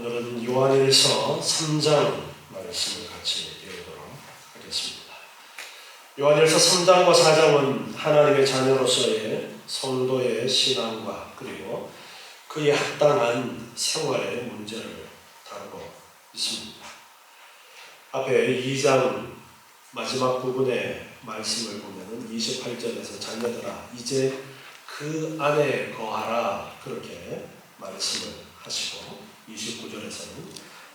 오늘은 요한일서 3장 말씀을 같이 읽도록 하겠습니다. 요한일서 3장과 4장은 하나님의 자녀로서의 성도의 신앙과 그리고 그에 합당한 생활의 문제를 다루고 있습니다. 앞에 2장 마지막 부분의 말씀을 보면 28절에서 자녀들아 이제 그 안에 거하라 그렇게 말씀을 하시고 29절에서는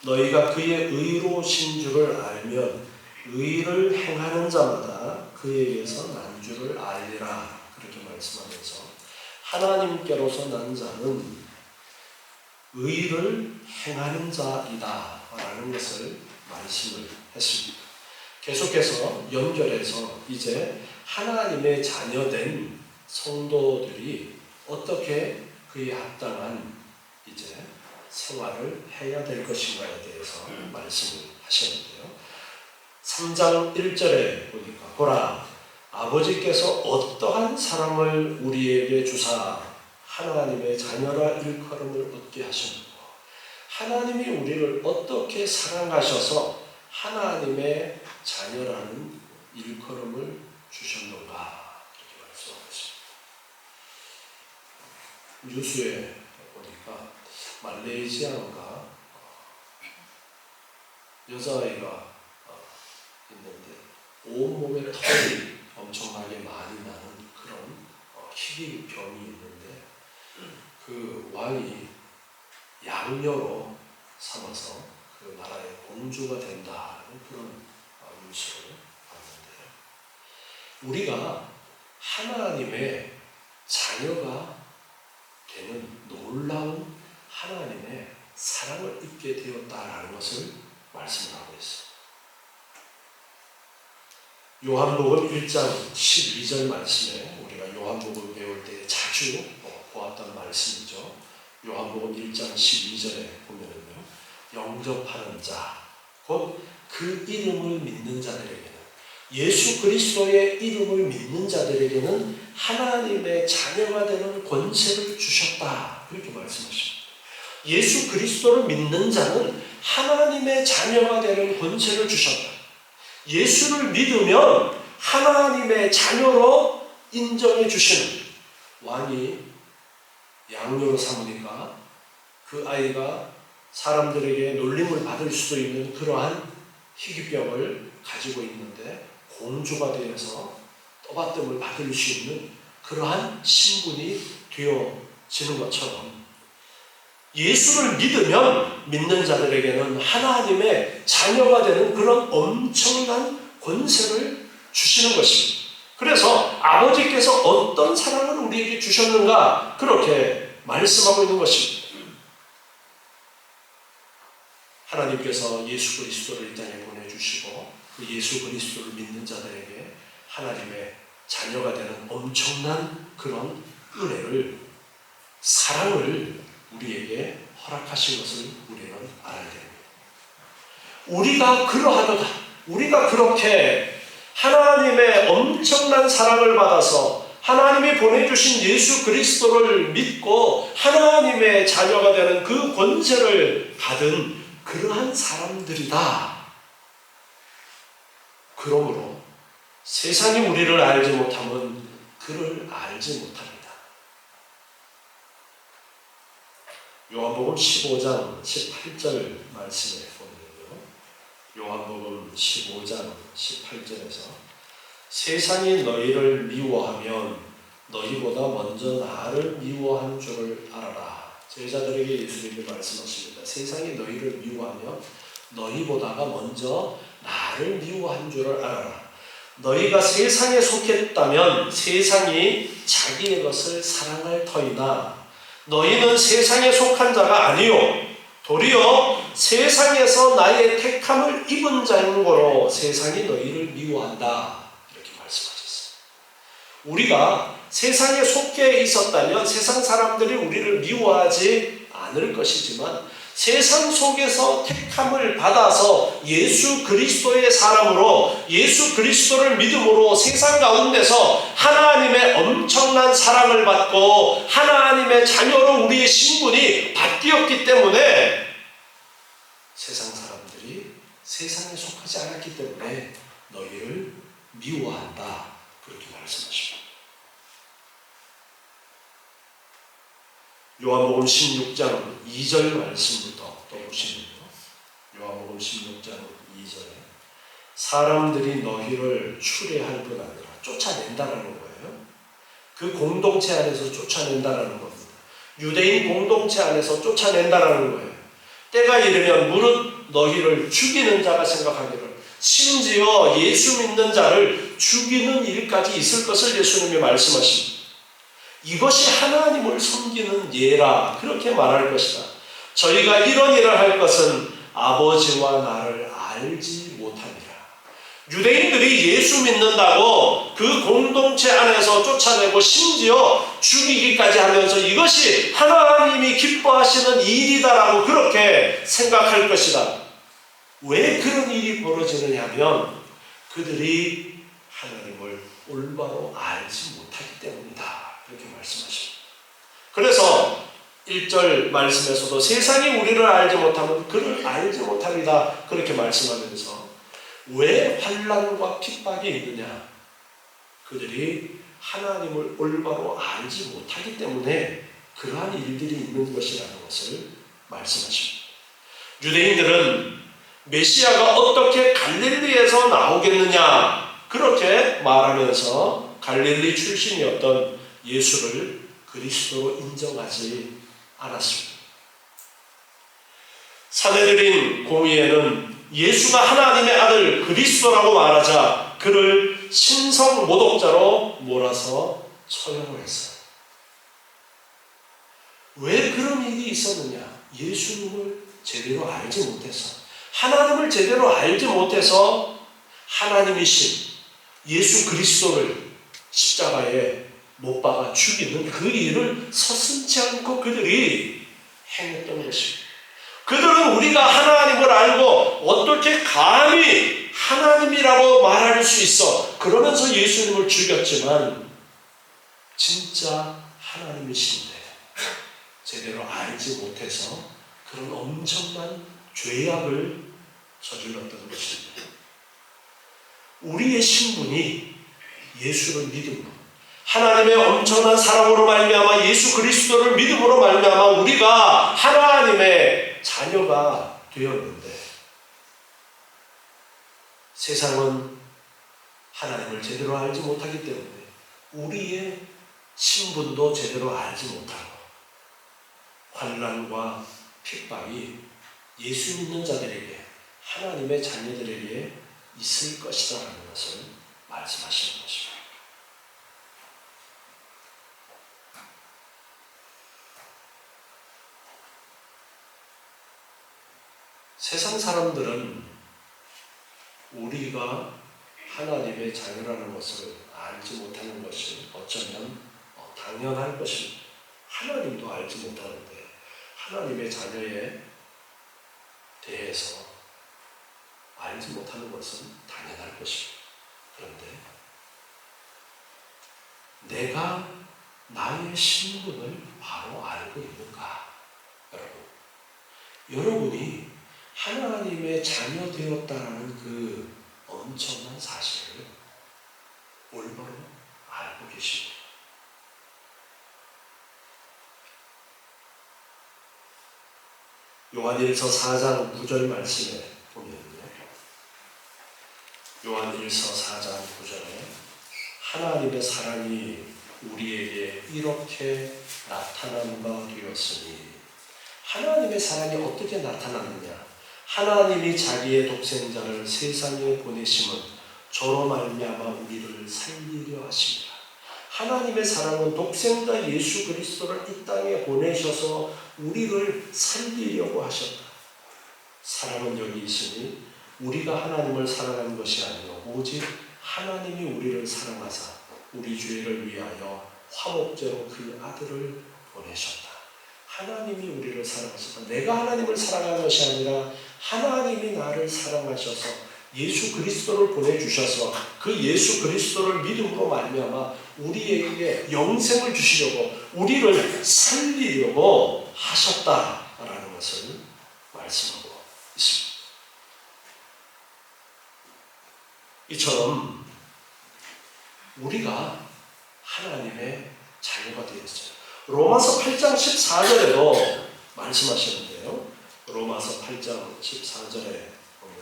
너희가 그의 의로우신 줄을 알면 의를 행하는 자마다 그에 의해서 난 줄을 알리라 그렇게 말씀하면서 하나님께로서 난 자는 의를 행하는 자이다 라는 것을 말씀을 했습니다. 계속해서 연결해서 이제 하나님의 자녀된 성도들이 어떻게 그에 합당한 이제 생활을 해야 될 것인가에 대해서 말씀을 하셨는데요. 3장 1절에 보니까 보라 아버지께서 어떠한 사랑을 우리에게 주사 하나님의 자녀라 일컬음을 얻게 하셨는고 하나님이 우리를 어떻게 사랑하셔서 하나님의 자녀라는 일컬음을 주셨는가 이렇게 말씀하셨습니다. 뉴스에 보니까 말레이시아인가 여자아이가 있는데 온몸에 털이 엄청나게 많이 나는 그런 희귀병이 있는데 그 왕이 양녀로 삼아서 그 나라의 공주가 된다는 그런 뉴스를 봤는데요. 우리가 하나님의 자녀가 되는 놀라운 하나님의 사랑을 입게 되었다라는 것을 말씀하고 있습니다. 요한복음 1장 12절 말씀에 우리가 요한복음 배울 때 자주 보았던 말씀이죠. 요한복음 1장 12절에 보면은요, 영접하는 자, 곧 그 이름을 믿는 자들에게는 예수 그리스도의 이름을 믿는 자들에게는 하나님의 자녀가 되는 권세를 주셨다 이렇게 말씀하십니다. 예수 그리스도를 믿는 자는 하나님의 자녀가 되는 권세를 주셨다. 예수를 믿으면 하나님의 자녀로 인정해 주시는 왕이 양녀로 삼으니까 그 아이가 사람들에게 놀림을 받을 수도 있는 그러한 희귀병을 가지고 있는데 공주가 되어서 떠받침을 받을 수 있는 그러한 신분이 되어지는 것처럼 예수를 믿으면 믿는 자들에게는 하나님의 자녀가 되는 그런 엄청난 권세를 주시는 것입니다. 그래서 아버지께서 어떤 사랑을 우리에게 주셨는가 그렇게 말씀하고 있는 것입니다. 하나님께서 예수 그리스도를 이 땅에 보내주시고 그 예수 그리스도를 믿는 자들에게 하나님의 자녀가 되는 엄청난 그런 은혜를 사랑을 우리에게 허락하신 것을 우리는 알아야 됩니다. 우리가 그러하도다. 우리가 그렇게 하나님의 엄청난 사랑을 받아서 하나님이 보내주신 예수 그리스도를 믿고 하나님의 자녀가 되는 그 권세를 받은 그러한 사람들이다. 그러므로 세상이 우리를 알지 못하면 그를 알지 못합니다. 요한복음 15장 18절 말씀에 보면요. 요한복음 15장 18절에서 세상이 너희를 미워하면 너희보다 먼저 나를 미워한 줄을 알아라. 제자들에게 예수님이 말씀하십니다. 세상이 너희를 미워하면 너희보다가 먼저 나를 미워한 줄을 알아라. 너희가 세상에 속했다면 세상이 자기의 것을 사랑할 터이나 너희는 세상에 속한 자가 아니요 도리어 세상에서 나의 택함을 입은 자인 거로 세상이 너희를 미워한다 이렇게 말씀하셨어요. 우리가 세상에 속해 있었다면 세상 사람들이 우리를 미워하지 않을 것이지만 세상 속에서 택함을 받아서 예수 그리스도의 사람으로 예수 그리스도를 믿음으로 세상 가운데서 하나님의 엄청난 사랑을 받고 하나님의 자녀로 우리의 신분이 바뀌었기 때문에 세상에 속하지 않았기 때문에 너희를 미워한다. 그렇게 말씀하십니다. 요한복음 16장 2절 말씀부터 또 보시면요. 요한복음 16장 2절에 사람들이 너희를 추례할 뿐 아니라 쫓아낸다라는 거예요. 그 공동체 안에서 쫓아낸다라는 겁니다. 유대인 공동체 안에서 쫓아낸다라는 거예요. 때가 이르면 무릇 너희를 죽이는 자가 생각하기를, 심지어 예수 믿는 자를 죽이는 일까지 있을 것을 예수님이 말씀하십니다. 이것이 하나님을 섬기는 예라, 그렇게 말할 것이다. 저희가 이런 일을 할 것은 아버지와 나를 알지 못함이라. 유대인들이 예수 믿는다고 그 공동체 안에서 쫓아내고 심지어 죽이기까지 하면서 이것이 하나님이 기뻐하시는 일이다라고 그렇게 생각할 것이다. 왜 그런 일이 벌어지느냐 하면 그들이 하나님을 올바로 알지 못하기 때문이다. 이렇게 말씀하십니다. 그래서 1절 말씀에서도 세상이 우리를 알지 못하면 그를 알지 못합니다. 그렇게 말씀하면서 왜 환난과 핍박이 있느냐? 그들이 하나님을 올바로 알지 못하기 때문에 그러한 일들이 있는 것이라는 것을 말씀하십니다. 유대인들은 메시아가 어떻게 갈릴리에서 나오겠느냐? 그렇게 말하면서 갈릴리 출신이었던 예수를 그리스도로 인정하지 않았습니다. 사내들인 공의회는 예수가 하나님의 아들 그리스도라고 말하자 그를 신성 모독자로 몰아서 처형을 했어요. 왜 그런 일이 있었느냐? 예수님을 제대로 알지 못해서, 하나님을 제대로 알지 못해서 하나님이신 예수 그리스도를 십자가에 못 박아 죽이는 그 일을 서슴지 않고 그들이 행했던 것입니다. 그들은 우리가 하나님을 알고 어떻게 감히 하나님이라고 말할 수 있어? 그러면서 예수님을 죽였지만 진짜 하나님이신데 제대로 알지 못해서 그런 엄청난 죄악을 저질렀던 것입니다. 우리의 신분이 예수를 믿음으로, 하나님의 엄청난 사랑으로 말미암아 예수 그리스도를 믿음으로 말미암아 우리가 하나님의 자녀가 되었는데, 세상은 하나님을 제대로 알지 못하기 때문에 우리의 신분도 제대로 알지 못하고 환난과 핍박이 예수 믿는 자들에게, 하나님의 자녀들에게 있을 것이다라는 것을 말씀하시는 것입니다. 세상 사람들은 우리가 하나님의 자녀라는 것을 알지 못하는 것이 어쩌면 당연할 것입니다. 하나님도 알지 못하는데 하나님의 자녀에 대해서 알지 못하는 것은 당연할 것입니다. 그런데 내가 나의 신분을 바로 알고 있는가? 여러분이 하나님의 자녀 되었다는 그 엄청난 사실을 올바로 알고 계십니다. 요한일서 4장 9절 말씀에 보면요, 요한일서 4장 9절에 하나님의 사랑이 우리에게 이렇게 나타난 바 되었으니, 하나님의 사랑이 어떻게 나타났느냐? 하나님이 자기의 독생자를 세상에 보내심은 저로 말미암아 우리를 살리려 하십니다. 하나님의 사랑은 독생자 예수 그리스도를 이 땅에 보내셔서 우리를 살리려고 하셨다. 사랑은 여기 있으니 우리가 하나님을 사랑한 것이 아니요 오직 하나님이 우리를 사랑하사 우리 죄를 위하여 화목제로 그 아들을 보내셨다. 하나님이 우리를 사랑하셨다. 내가 하나님을 사랑한 것이 아니라 하나님이 나를 사랑하셔서 예수 그리스도를 보내주셔서 그 예수 그리스도를 믿음으로 말미암아 우리에게 영생을 주시려고, 우리를 살리려고 하셨다라는 것을 말씀하고 있습니다. 이처럼 우리가 하나님의 자녀가 되었어요. 로마서 8장 14절에도 말씀하셨는데요. 로마서 8장 14절에 보면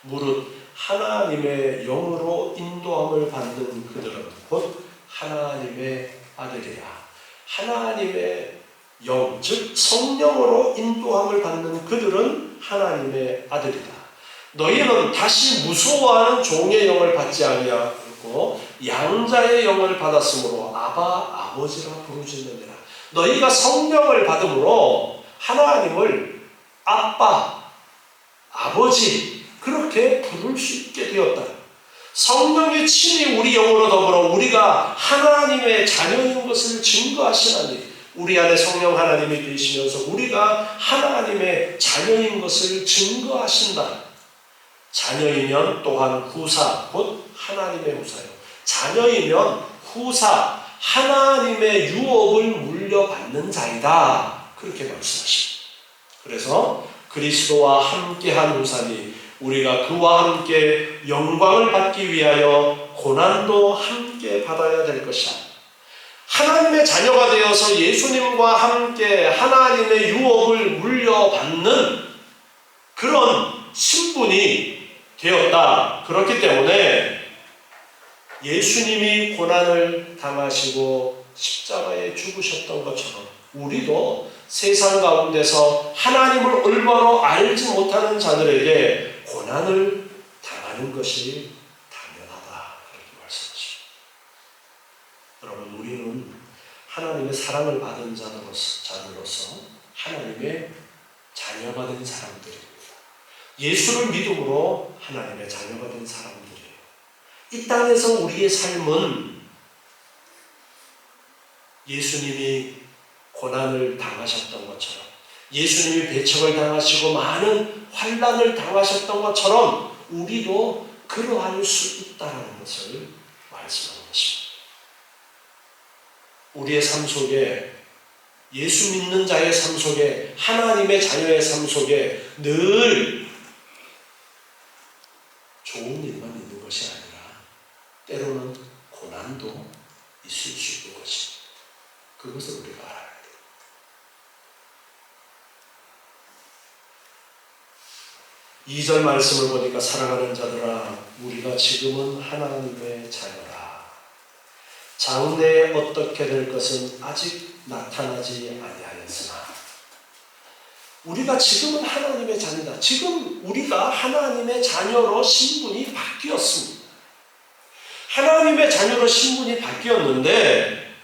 무릇 하나님의 영으로 인도함을 받는 그들은 곧 하나님의 아들이라. 하나님의 영, 즉 성령으로 인도함을 받는 그들은 하나님의 아들이다. 너희는 다시 무서워하는 종의 영을 받지 아니하고 양자의 영을 받았으므로 아바 아버지라 부르짖느니라. 너희가 성령을 받음으로 하나님을 아빠, 아버지 그렇게 부를 수 있게 되었다. 성령의 친히 우리 영으로 더불어 우리가 하나님의 자녀인 것을 증거하시나니 우리 안에 성령 하나님이 계시면서 우리가 하나님의 자녀인 것을 증거하신다. 자녀이면 또한 후사, 곧 하나님의 후사요. 자녀이면 후사, 하나님의 유업을 물려받는 자이다. 그렇게 말씀하십니다. 그래서 그리스도와 함께한 후사니 우리가 그와 함께 영광을 받기 위하여 고난도 함께 받아야 될 것이다. 하나님의 자녀가 되어서 예수님과 함께 하나님의 유업을 물려받는 그런 신분이 되었다. 그렇기 때문에 예수님이 고난을 당하시고 십자가에 죽으셨던 것처럼 우리도 세상 가운데서 하나님을 올바로 알지 못하는 자들에게 고난을 당하는 것이 당연하다. 그렇게 말씀하십니다. 여러분, 우리는 하나님의 사랑을 받은 자들로서 하나님의 자녀가 된 사람들입니다. 예수를 믿음으로 하나님의 자녀가 된 사람들이에요. 이 땅에서 우리의 삶은 예수님이 고난을 당하셨던 것처럼 예수님이 배척을 당하시고 많은 환난을 당하셨던 것처럼 우리도 그러할 수 있다는 것을 말씀하는 것입니다. 우리의 삶 속에 예수 믿는 자의 삶 속에 하나님의 자녀의 삶 속에 늘 좋은 일만 있는 것이 아니라 때로는 고난도 있을 수 있는 것입니다. 그것을 우리가 알아야 돼요. 2절 말씀을 보니까 사랑하는 자들아 우리가 지금은 하나님의 자녀라. 장래에 어떻게 될 것은 아직 나타나지 아니하였으나 우리가 지금은 하나님의 자녀다. 지금 우리가 하나님의 자녀로 신분이 바뀌었습니다. 하나님의 자녀로 신분이 바뀌었는데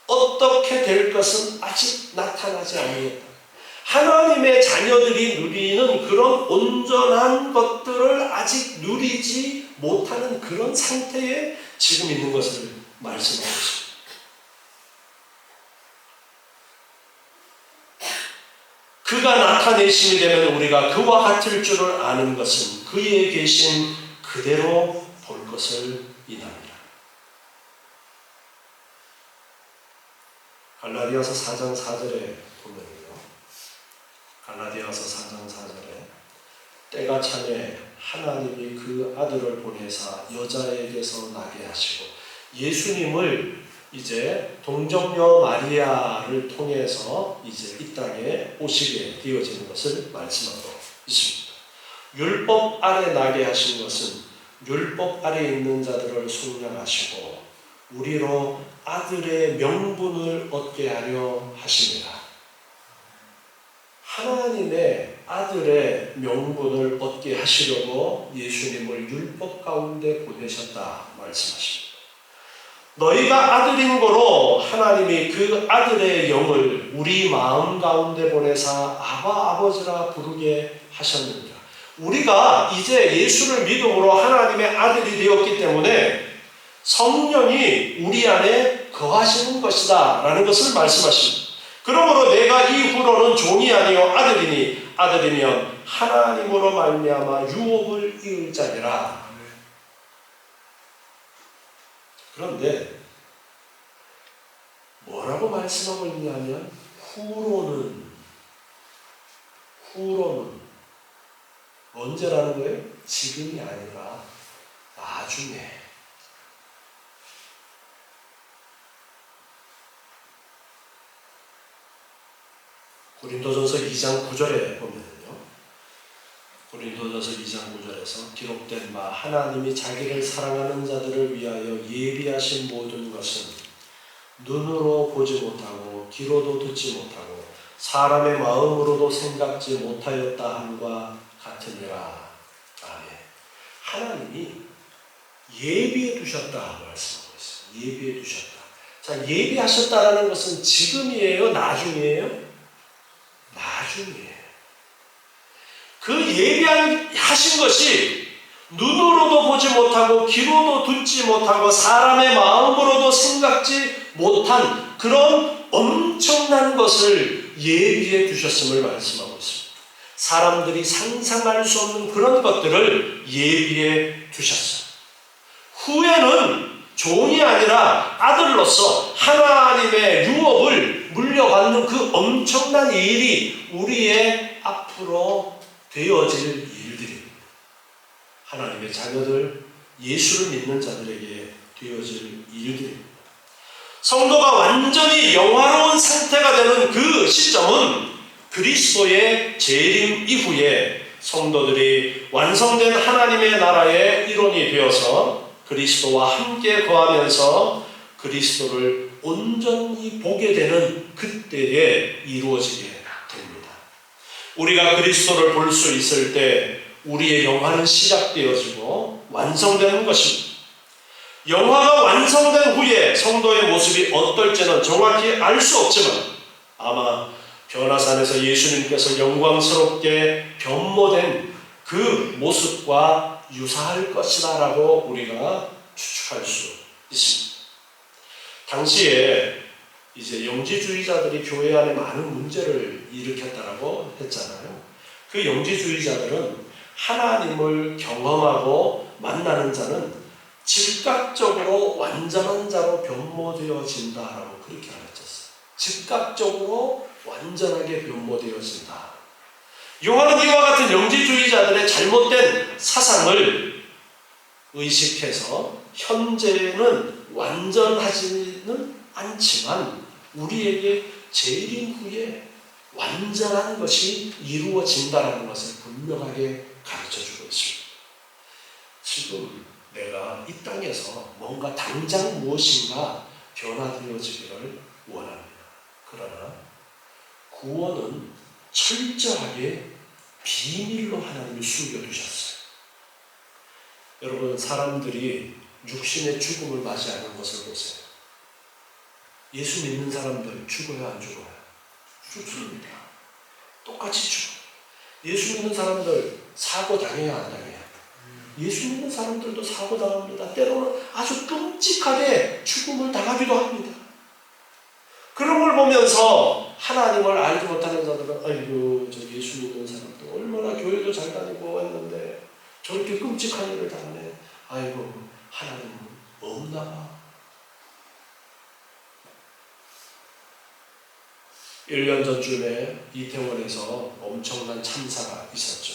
어떻게 될 것은 아직 나타나지 아니했다. 하나님의 자녀들이 누리는 그런 온전한 것들을 아직 누리지 못하는 그런 상태에 지금 있는 것을 말씀하고 있습니다. 그가 나타내심이 되면 우리가 그와 같을 줄을 아는 것은 그에 계신 그대로 볼 것을 인합니다. 갈라디아서 4장 4절에 보면요. 갈라디아서 4장 4절에 때가 차매 하나님이 그 아들을 보내사 여자에게서 나게 하시고 예수님을 이제 동정녀 마리아를 통해서 이제 이 땅에 오시게 되어지는 것을 말씀하고 있습니다. 율법 아래 나게 하신 것은 율법 아래 있는 자들을 속량하시고 우리로 아들의 명분을 얻게 하려 하십니다. 하나님의 아들의 명분을 얻게 하시려고 예수님을 율법 가운데 보내셨다 말씀하십니다. 너희가 아들인 거로 하나님이 그 아들의 영을 우리 마음 가운데 보내사 아바 아버지라 부르게 하셨느니라. 우리가 이제 예수를 믿음으로 하나님의 아들이 되었기 때문에 성령이 우리 안에 거하시는 것이다 라는 것을 말씀하십니다. 그러므로 내가 이후로는 종이 아니요 아들이니 아들이면 하나님으로 말미암아 유업을 이을 자니라. 그런데 뭐라고 말씀하고 있냐면 후로는 언제라는 거예요? 지금이 아니라 나중에 고린도전서 2장 9절에 보면요, 고린도전서 2장 9절에서 기록된 바 하나님이 자기를 사랑하는 자들을 위하여 예비하신 모든 것은 눈으로 보지 못하고 귀로도 듣지 못하고 사람의 마음으로도 생각지 못하였다 함과 같으니라. 아멘. 하나님이 예비해 두셨다 말씀하고 있어요. 예비해 두셨다. 자, 예비하셨다라는 것은 지금이에요? 나중이에요? 나중이에요. 그 예비하신 것이 눈으로도 보지 못하고 귀로도 듣지 못하고 사람의 마음으로도 생각지 못한 그런 엄청난 것을 예비해 두셨음을 말씀하고 있습니다. 사람들이 상상할 수 없는 그런 것들을 예비해 두셨어요. 후에는 종이 아니라 아들로서 하나님의 유업을 물려받는 그 엄청난 일이 우리의 앞으로 되어질 일들입니다. 하나님의 자녀들, 예수를 믿는 자들에게 되어질 일들입니다. 성도가 완전히 영화로운 상태가 되는 그 시점은 그리스도의 재림 이후에 성도들이 완성된 하나님의 나라의 일원이 되어서 그리스도와 함께 거하면서 그리스도를 온전히 보게 되는 그때에 이루어지게 됩니다. 우리가 그리스도를 볼 수 있을 때 우리의 영화는 시작되어지고 완성되는 것입니다. 영화가 완성된 후에 성도의 모습이 어떨지는 정확히 알 수 없지만 아마 변화산에서 예수님께서 영광스럽게 변모된 그 모습과 유사할 것이다 라고 우리가 추측할 수 있습니다. 당시에 이제 영지주의자들이 교회 안에 많은 문제를 일으켰다라고 했잖아요. 그 영지주의자들은 하나님을 경험하고 만나는 자는 즉각적으로 완전한 자로 변모되어진다라고 그렇게 가르쳤어요. 즉각적으로 완전하게 변모되어진다. 요한은 이와 같은 영지주의자들의 잘못된 사상을 의식해서 현재는 완전하지는 않지만 우리에게 재림 후에 완전한 것이 이루어진다는 것을 분명하게 가르쳐주고 있습니다. 지금 내가 이 땅에서 뭔가 당장 무엇인가 변화되어지기를 원합니다. 그러나 구원은 철저하게 비밀로 하나님이 숨겨두셨어요. 여러분, 사람들이 육신의 죽음을 맞이하는 것을 보세요. 예수 믿는 사람들 죽어요, 안 죽어요? 죽습니다. 똑같이 죽어요. 예수 믿는 사람들 사고 당해야 안 당해요? 예수 믿는 사람들도 사고 당합니다. 때로는 아주 끔찍하게 죽음을 당하기도 합니다. 그런 걸 보면서 하나님을 알지 못하는 자들은 아이고, 저 예수 믿는 사람도 얼마나 교회도 잘 다니고 했는데 저렇게 끔찍한 일을 당하네. 아이고, 하나님은 없나 봐. 1년 전쯤에 이태원에서 엄청난 참사가 있었죠.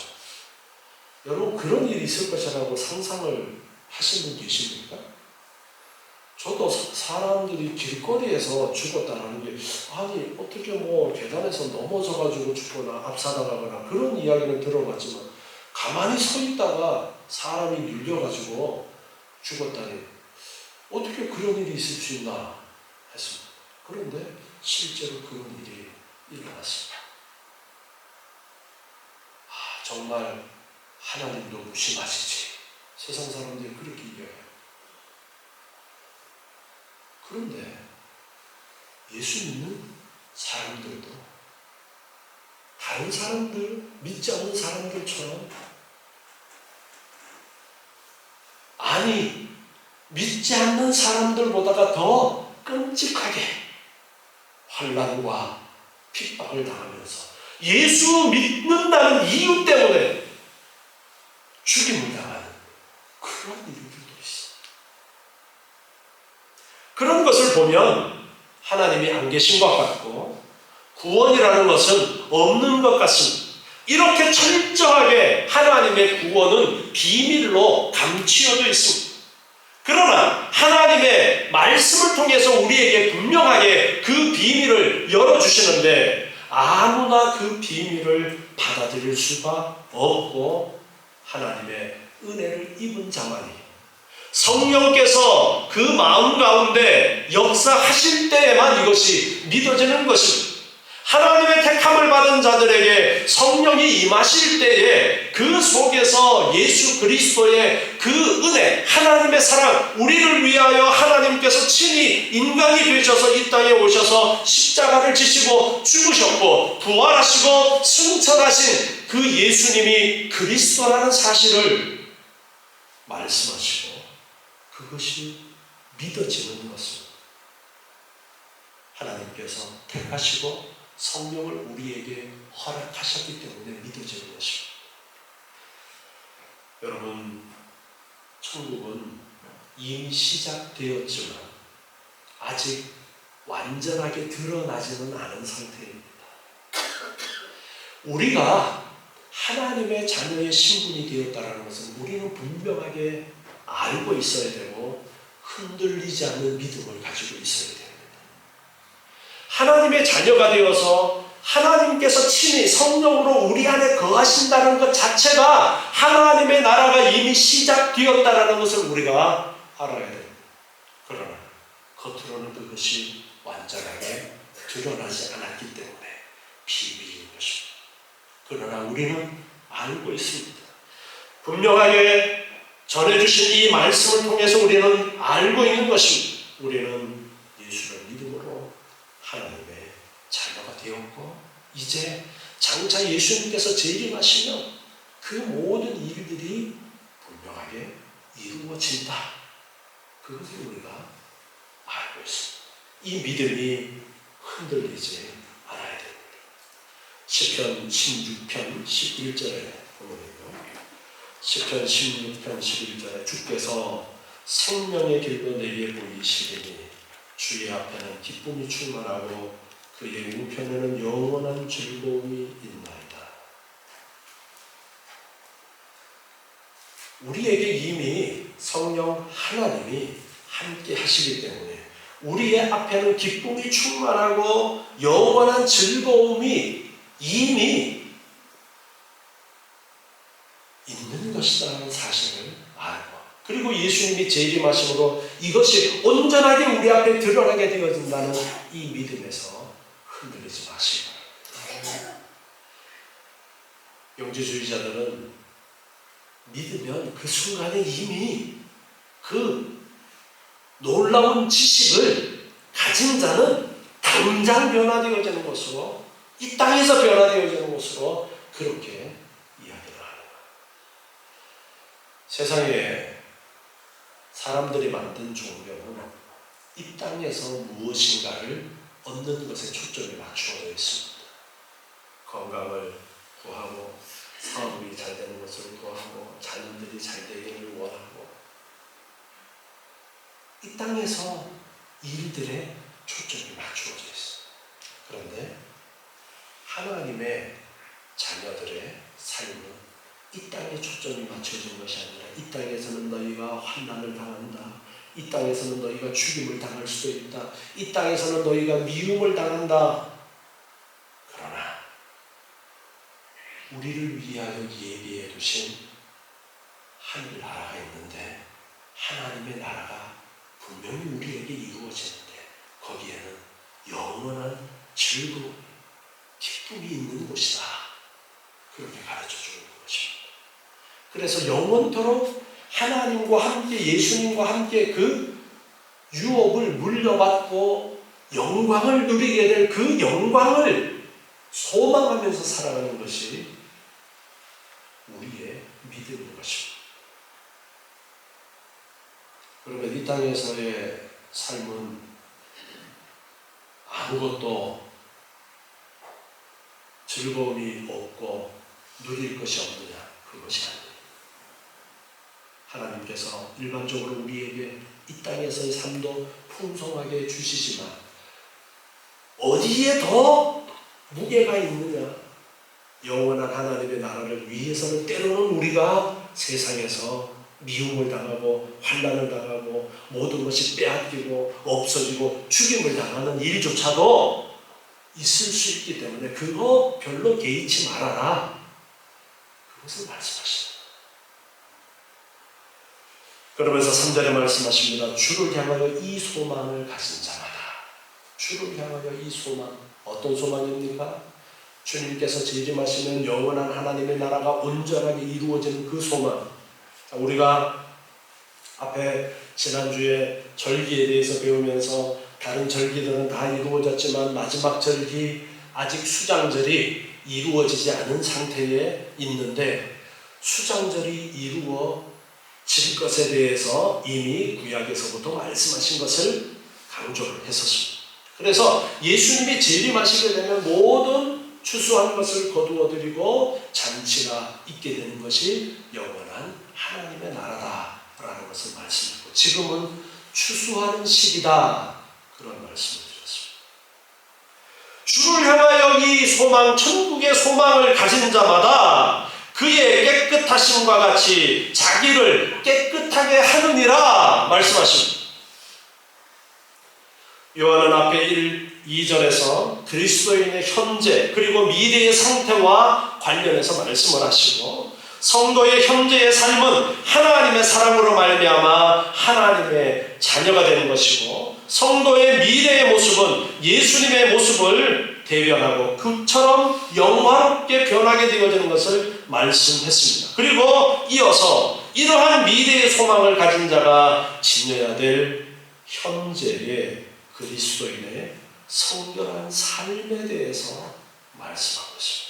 여러분, 그런 일이 있을 것이라고 상상을 하신 분 계십니까? 저도 사람들이 길거리에서 죽었다는 게 아니 어떻게 뭐 계단에서 넘어져가지고 죽거나 압사당하거나 그런 이야기는 들어봤지만 가만히 서 있다가 사람이 밀려가지고 죽었다니 어떻게 그런 일이 있을 수 있나 했습니다. 그런데 실제로 그런 일이 일어났습니다. 정말 하나님도 무심하시지. 세상 사람들이 그렇게 이야기해요. 그런데 예수 믿는 사람들도 다른 사람들, 믿지 않는 사람들처럼 아니, 믿지 않는 사람들보다가 더 끔찍하게 환난과 핍박을 당하면서 예수 믿는다는 이유 때문에 죽임을 당하는 그런 일들도 있어요. 그런 것을 보면 하나님이 안 계신 것 같고 구원이라는 것은 없는 것 같습니다. 이렇게 철저하게 하나님의 구원은 비밀로 감추어져 있습니다. 그러나 하나님의 말씀을 통해서 우리에게 분명하게 그 비밀을 열어주시는데 아무나 그 비밀을 받아들일 수가 없고 하나님의 은혜를 입은 자만이 성령께서 그 마음 가운데 역사하실 때에만 이것이 믿어지는 것입니다. 하나님의 택함을 받은 자들에게 성령이 임하실 때에 그 속에서 예수 그리스도의 그 은혜, 하나님의 사랑, 우리를 위하여 하나님께서 친히 인간이 되셔서 이 땅에 오셔서 십자가를 지시고 죽으셨고 부활하시고 승천하신 그 예수님이 그리스도라는 사실을 말씀하시고 그것이 믿어지는 것입니다. 하나님께서 택하시고 성령을 우리에게 허락하셨기 때문에 믿어지는 것입니다. 여러분, 천국은 이미 시작되었지만 아직 완전하게 드러나지는 않은 상태입니다. 우리가 하나님의 자녀의 신분이 되었다는 것은 우리는 분명하게 알고 있어야 되고 흔들리지 않는 믿음을 가지고 있어야 됩니다. 하나님의 자녀가 되어서 하나님께서 친히 성령으로 우리 안에 거하신다는 것 자체가 하나님의 나라가 이미 시작되었다는 것을 우리가 알아야 됩니다. 그러나 겉으로는 그것이 완전하게 드러나지 않았기 때문에 비밀인 것입니다. 그러나 우리는 알고 있습니다. 분명하게 전해주신 이 말씀을 통해서 우리는 알고 있는 것입니다. 우리는 예수를 믿음으로 하나님의 자녀가 되었고 이제 장차 예수님께서 재림하시면 그 모든 일들이 분명하게 이루어진다. 그것을 우리가 알고 있습니다. 이 믿음이 흔들리지 않아야 됩니다. 시편 16편 11절에 보면요. 시편 16편 11절에 주께서 생명의 길로 내게 보이시리니 주의 앞에는 기쁨이 충만하고 그의 우편에는 영원한 즐거움이 있나이다. 우리에게 이미 성령 하나님이 함께 하시기 때문에 우리의 앞에는 기쁨이 충만하고 영원한 즐거움이 이미 있는 것이라는 사실을 알고 그리고 예수님이 재림하심으로 이것이 온전하게 우리 앞에 드러나게 되어진다는 이 믿음에서 흔들리지 마시고 영지주의자들은 믿으면 그 순간에 이미 그 놀라운 지식을 가진 자는 당장 변화되어지는 것으로 이 땅에서 변화되어지는 것으로 그렇게 이야기를 하는 거예요. 세상에 사람들이 만든 종교는 이 땅에서 무엇인가를 얻는 것에 초점이 맞추어져 있습니다. 건강을 구하고 사업이 잘 되는 것을 구하고 자녀들이 잘 되기를 원하고 이 땅에서 일들에 초점이 맞추어져 있어요. 그런데 하나님의 자녀들의 삶은 이 땅에 초점이 맞춰진 것이 아니라 이 땅에서는 너희가 환난을 당한다. 이 땅에서는 너희가 죽임을 당할 수도 있다. 이 땅에서는 너희가 미움을 당한다. 그러나 우리를 위하여 예비해 두신 하늘 나라가 있는데 하나님의 나라가 분명히 우리에게 이루어지는데 거기에는 영원한 즐거움, 기쁨이 있는 곳이다. 그렇게 가르쳐주는 것입니다. 그래서 영원토록 하나님과 함께 예수님과 함께 그 유업을 물려받고 영광을 누리게 될 그 영광을 소망하면서 살아가는 것이 우리의 믿음인 것입니다. 그러면 이 땅에서의 삶은 아무것도 즐거움이 없고 누릴 것이 없느냐? 그것이 아닙니다. 하나님께서 일반적으로 우리에게 이 땅에서의 삶도 풍성하게 주시지만 어디에 더 무게가 있느냐? 영원한 하나님의 나라를 위해서는 때로는 우리가 세상에서 미움을 당하고 환난을 당하고 모든 것이 빼앗기고 없어지고 죽임을 당하는 일조차도 있을 수 있기 때문에 그거 별로 개의치 말아라. 그것을 말씀하십니다. 그러면서 3절에 말씀하십니다. 주를 향하여 이 소망을 가진 자마다. 주를 향하여 이 소망. 어떤 소망입니까? 주님께서 재림하시는 영원한 하나님의 나라가 온전하게 이루어지는 그 소망. 우리가 앞에 지난주에 절기에 대해서 배우면서 다른 절기들은 다 이루어졌지만 마지막 절기 아직 수장절이 이루어지지 않은 상태에 있는데 수장절이 이루어질 것에 대해서 이미 구약에서부터 말씀하신 것을 강조를 했었습니다. 그래서 예수님이 재림하시게 되면 모든 추수한 것을 거두어드리고 잔치가 있게 되는 것이 영원한 하나님의 나라다라는 것을 말씀했고 지금은 추수하는 시기다 그런 말씀을 드렸습니다. 주를 향하여 이 소망 천국의 소망을 가진 자마다 그의 깨끗하심과 같이 자기를 깨끗하게 하느니라 말씀하십니다. 요한은 앞에 2절에서 그리스도인의 현재 그리고 미래의 상태와 관련해서 말씀을 하시고 성도의 현재의 삶은 하나님의 사랑으로 말미암아 하나님의 자녀가 되는 것이고 성도의 미래의 모습은 예수님의 모습을 대변하고 그처럼 영화롭게 변하게 되어지는 것을 말씀했습니다. 그리고 이어서 이러한 미래의 소망을 가진 자가 지녀야 될 현재의 그리스도인의 성결한 삶에 대해서 말씀하고 있습니다.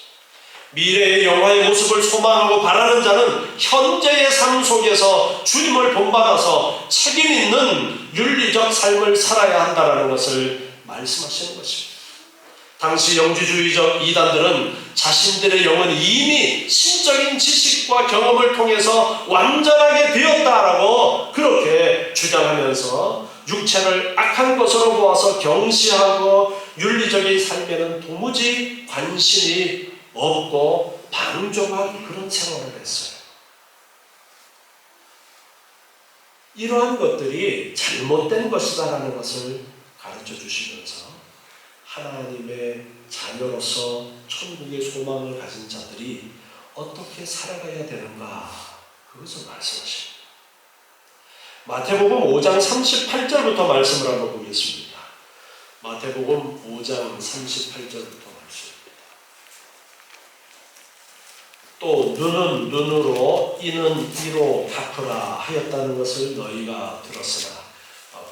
미래의 영화의 모습을 소망하고 바라는 자는 현재의 삶 속에서 주님을 본받아서 책임 있는 윤리적 삶을 살아야 한다는 것을 말씀하시는 것입니다. 당시 영지주의적 이단들은 자신들의 영은 이미 신적인 지식과 경험을 통해서 완전하게 되었다라고 그렇게 주장하면서 육체를 악한 것으로 보아서 경시하고 윤리적인 삶에는 도무지 관심이 없고 방종한 그런 생활을 했어요. 이러한 것들이 잘못된 것이다라는 것을 가르쳐 주시면서 하나님의 자녀로서 천국의 소망을 가진 자들이 어떻게 살아가야 되는가 그것을 말씀하십니다. 마태복음 5장 38절부터 말씀을 한번 보겠습니다. 마태복음 5장 38절부터 말씀입니다. 또 눈은 눈으로 이는 이로 갚으라 하였다는 것을 너희가 들었으나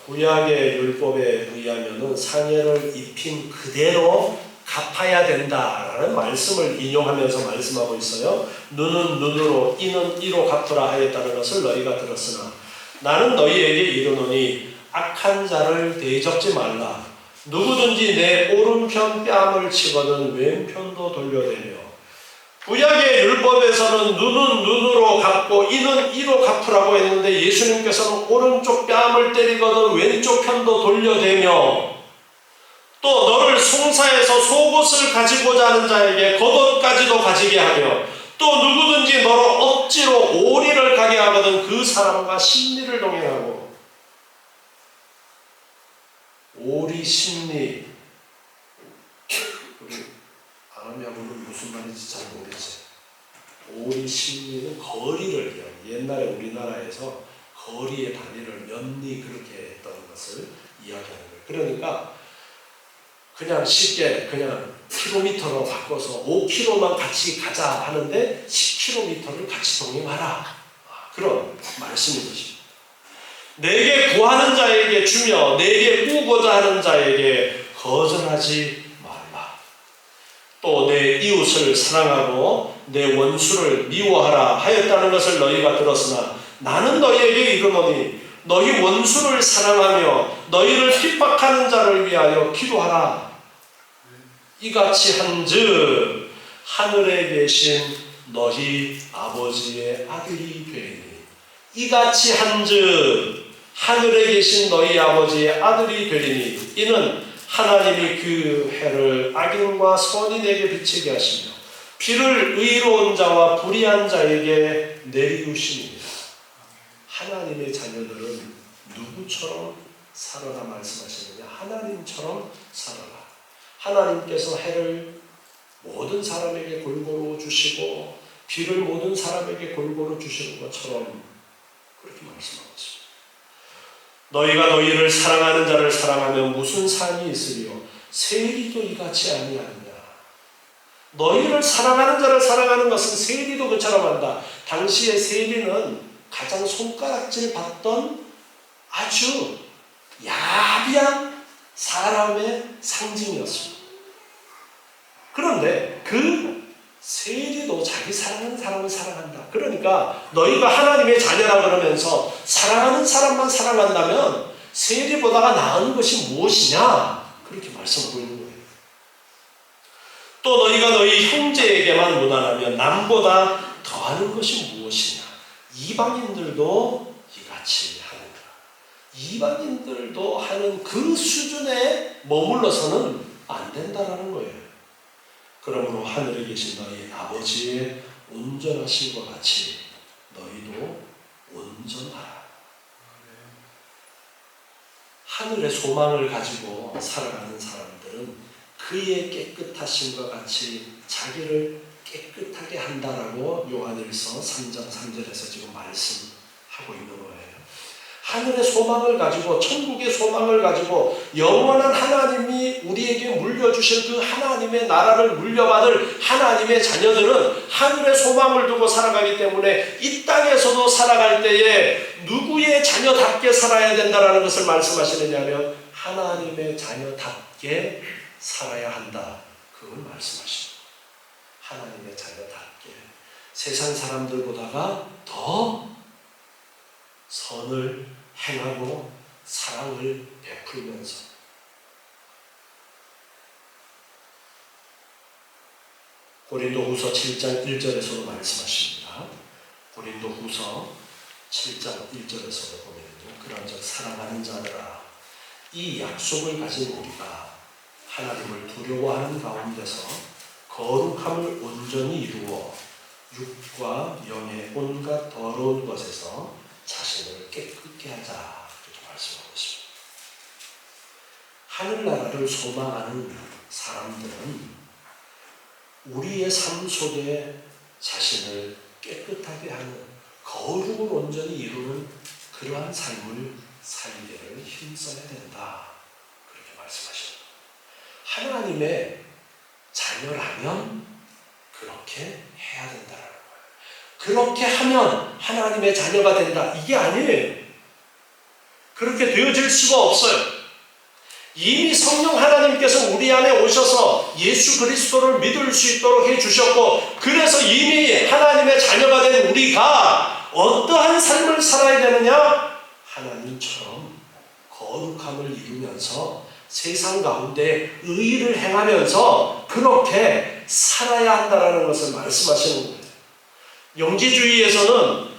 구약의 율법에 의하면은 상해를 입힌 그대로 갚아야 된다라는 말씀을 인용하면서 말씀하고 있어요. 눈은 눈으로 이는 이로 갚으라 하였다는 것을 너희가 들었으나 나는 너희에게 이르노니 악한 자를 대접지 말라. 누구든지 내 오른편 뺨을 치거든 왼편도 돌려대며 구약의 율법에서는 눈은 눈으로 갚고 이는 이로 갚으라고 했는데 예수님께서는 오른쪽 뺨을 때리거든 왼쪽 편도 돌려대며 또 너를 송사해서 속옷을 가지고자 하는 자에게 겉옷까지도 가지게 하며 또 누구든지 너로 억지로 오리를 가게 하거든 그 사람과 심리를 동행하고 오리 심리 우리 아람야분은 무슨 말인지 잘 모르겠어요. 오리 심리는 거리를 옛날에 우리나라에서 거리의 단위를 면리 그렇게 했던 것을 이야기하는 거예요. 그러니까 그냥 쉽게 그냥 킬로미터로 바꿔서 5km만 같이 가자 하는데 10km를 같이 동행하라. 그런 말씀인 것입니다. 내게 구하는 자에게 주며 내게 꾸고자 하는 자에게 거절하지 말라. 또 내 이웃을 사랑하고 내 원수를 미워하라 하였다는 것을 너희가 들었으나 나는 너희에게 이르노니 너희 원수를 사랑하며 너희를 핍박하는 자를 위하여 기도하라. 이같이 한즉 하늘에 계신 너희 아버지의 아들이 되리니 이같이 한즉 하늘에 계신 너희 아버지의 아들이 되리니 이는 하나님이 그 해를 악인과 선인에게 비치게 하시며 비를 의로운 자와 불의한 자에게 내리우심이니라. 하나님의 자녀들은 누구처럼 살아라 말씀하시느냐? 하나님처럼 살아라. 하나님께서 해를 모든 사람에게 골고루 주시고 비를 모든 사람에게 골고루 주시는 것처럼 그렇게 말씀하고 있습니다. 너희가 너희를 사랑하는 자를 사랑하면 무슨 상이 있으리요? 세리도 이같이 아니하느냐? 너희를 사랑하는 자를 사랑하는 것은 세리도 그처럼 한다. 당시의 세리는 가장 손가락질 받던 아주 야비한 사람의 상징이었습니다. 그런데 그 세리도 자기 사랑하는 사람을 사랑한다. 그러니까 너희가 하나님의 자녀라 그러면서 사랑하는 사람만 사랑한다면 세리보다가 나은 것이 무엇이냐? 그렇게 말씀하고 있는 거예요. 또 너희가 너희 형제에게만 무난하면 남보다 더하는 것이 무엇이냐? 이방인들도 이같이 하는가? 이방인들도 하는 그 수준에 머물러서는 안 된다라는 거예요. 그러므로 하늘에 계신 너희 아버지의 온전하심과 같이 너희도 온전하라. 하늘의 소망을 가지고 살아가는 사람들은 그의 깨끗하심과 같이 자기를 깨끗하게 한다라고 요한일서 3장 3절에서 지금 말씀하고 있는 거예요. 하늘의 소망을 가지고 천국의 소망을 가지고 영원한 하나님이 우리에게 물려주실 그 하나님의 나라를 물려받을 하나님의 자녀들은 하늘의 소망을 두고 살아가기 때문에 이 땅에서도 살아갈 때에 누구의 자녀답게 살아야 된다는 것을 말씀하시느냐면 하나님의 자녀답게 살아야 한다. 그걸 말씀하십니다. 하나님의 자녀답게 세상 사람들보다가 더 선을 행하고 사랑을 베풀면서 고린도후서 7장 1절에서도 말씀하십니다. 고린도후서 7장 1절에서도 보면요, 그런즉 사랑하는 자들아, 이 약속을 가진 우리가 하나님을 두려워하는 가운데서 거룩함을 온전히 이루어 육과 영의 온갖 더러운 것에서 자신을 깨끗게 하자. 이렇게 말씀하고 있습니다. 하늘나라를 소망하는 사람들은 우리의 삶 속에 자신을 깨끗하게 하는 거룩을 온전히 이루는 그러한 삶을 살기를 힘써야 된다. 그렇게 말씀하십니다. 하나님의 자녀라면 그렇게 해야 된다는 거예요. 그렇게 하면 하나님의 자녀가 된다. 이게 아니에요. 그렇게 되어질 수가 없어요. 이미 성령 하나님께서 우리 안에 오셔서 예수 그리스도를 믿을 수 있도록 해주셨고, 그래서 이미 하나님의 자녀가 된 우리가 어떠한 삶을 살아야 되느냐? 하나님처럼 거룩함을 이루면서 세상 가운데 의를 행하면서 그렇게 살아야 한다는 것을 말씀하시는 거예요. 영지주의에서는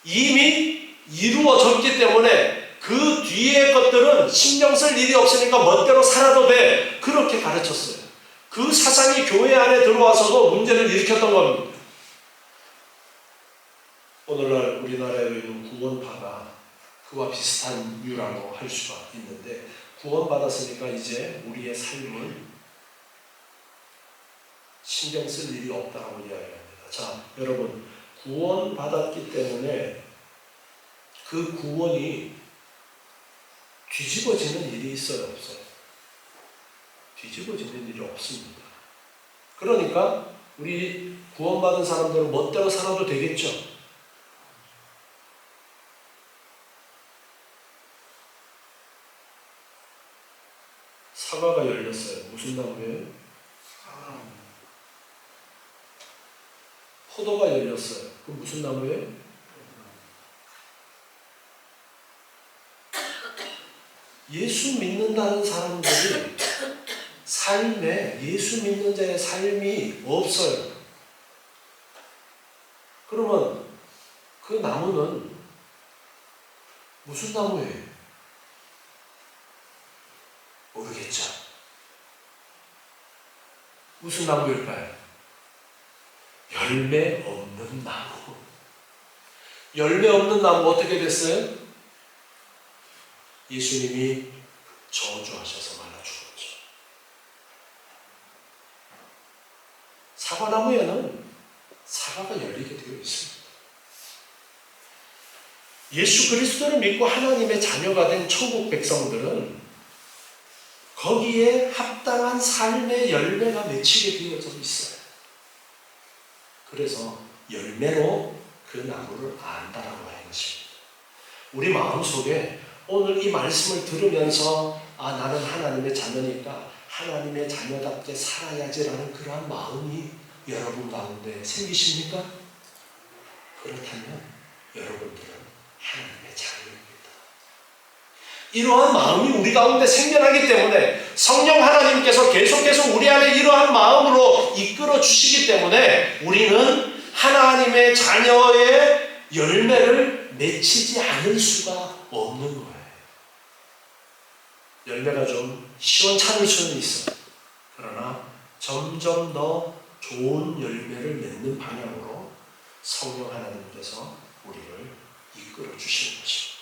이미 이루어졌기 때문에 그 뒤의 것들은 신경 쓸 일이 없으니까 멋대로 살아도 돼. 그렇게 가르쳤어요. 그 사상이 교회 안에 들어와서도 문제를 일으켰던 겁니다. 오늘날 우리나라에 있는 구원파가 그와 비슷한 유라고 할 수가 있는데, 구원받았으니까 이제 우리의 삶을 신경 쓸 일이 없다고 이야기합니다. 자, 여러분, 구원받았기 때문에 그 구원이 뒤집어지는 일이 있어요, 없어요? 뒤집어지는 일이 없습니다. 그러니까 우리 구원받은 사람들은 멋대로 살아도 되겠죠? 사과가 열렸어요. 무슨 나무예요? 포도가 열렸어요. 그 무슨 나무예요? 예수 믿는다는 사람들이 삶에 예수 믿는 자의 삶이 없어요. 그러면 그 나무는 무슨 나무예요? 모르겠죠. 무슨 나무일까요? 열매 없는 나무. 열매 없는 나무 어떻게 됐어요? 예수님이 저주하셔서 말라 죽었죠. 사과나무에는 사과가 열리게 되어 있습니다. 예수 그리스도를 믿고 하나님의 자녀가 된 천국 백성들은 거기에 합당한 삶의 열매가 맺히게 되어져 있어요. 그래서 열매로 그 나무를 안다라고 하는 것입니다. 우리 마음속에 오늘 이 말씀을 들으면서 나는 하나님의 자녀니까 하나님의 자녀답게 살아야지라는 그러한 마음이 여러분 가운데 생기십니까? 그렇다면 여러분들은 하나님의 자녀입니다. 이러한 마음이 우리 가운데 생겨나기 때문에 성령 하나님께서 계속해서 우리 안에 이러한 마음으로 이끌어 주시기 때문에 우리는 하나님의 자녀의 열매를 맺히지 않을 수가 없는 거예요. 열매가 좀 시원찮을 수는 있어요. 그러나 점점 더 좋은 열매를 맺는 방향으로 성령 하나님께서 우리를 이끌어 주시는 것입니다.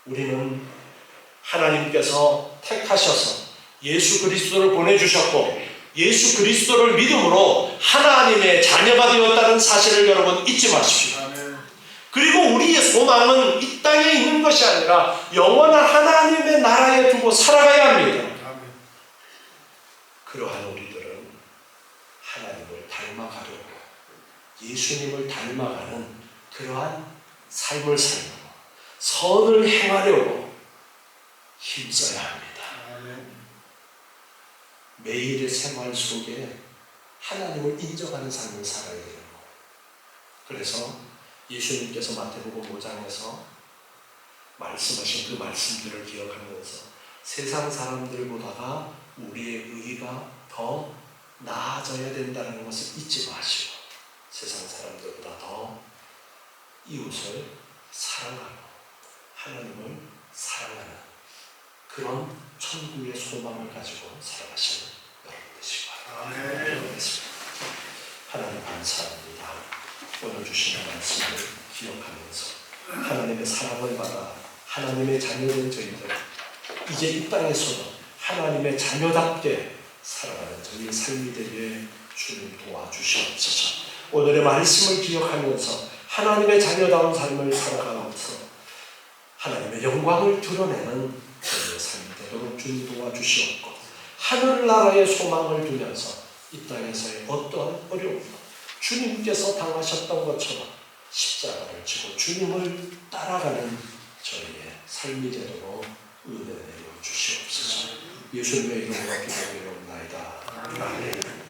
우리는 하나님께서 택하셔서 예수 그리스도를 보내주셨고 예수 그리스도를 믿음으로 하나님의 자녀가 되었다는 사실을 여러분 잊지 마십시오. 그리고 우리의 소망은 이 땅에 있는 것이 아니라 영원한 하나님의 나라에 두고 살아가야 합니다. 그러한 우리들은 하나님을 닮아가려고 예수님을 닮아가는 그러한 삶을 살고 선을 행하려고 힘써야 합니다. 매일의 생활 속에 하나님을 인정하는 삶을 살아야 되는 거예요. 그래서 예수님께서 마태복음 5장에서 말씀하신 그 말씀들을 기억하면서 세상 사람들보다가 우리의 의가 더 나아져야 된다는 것을 잊지 마시고 세상 사람들보다 더 이웃을 사랑하고 하나님을 사랑하는 그런 천국의 소망을 가지고 살아가시는 여러분 되시기 바랍니다. 하나님 감사합니다. 오늘 주시는 말씀을 기억하면서 하나님의 사랑을 받아 하나님의 자녀된 저희들 이제 이 땅에서도 하나님의 자녀답게 살아가는 저희의 삶이 되게 주님 도와주시옵소서. 오늘의 말씀을 기억하면서 하나님의 자녀다운 삶을 살아가면서 하나님의 영광을 드러내는 저희의 삶이 되도록 주님 도와주시옵고 하늘나라의 소망을 두면서 이 땅에서의 어떠한 어려움도 주님께서 당하셨던 것처럼 십자가를 지고 주님을 따라가는 저희의 삶이 되도록 은혜 내려 주시옵소서. 예수님의 이름으로 기도드리옵나이다. 아멘.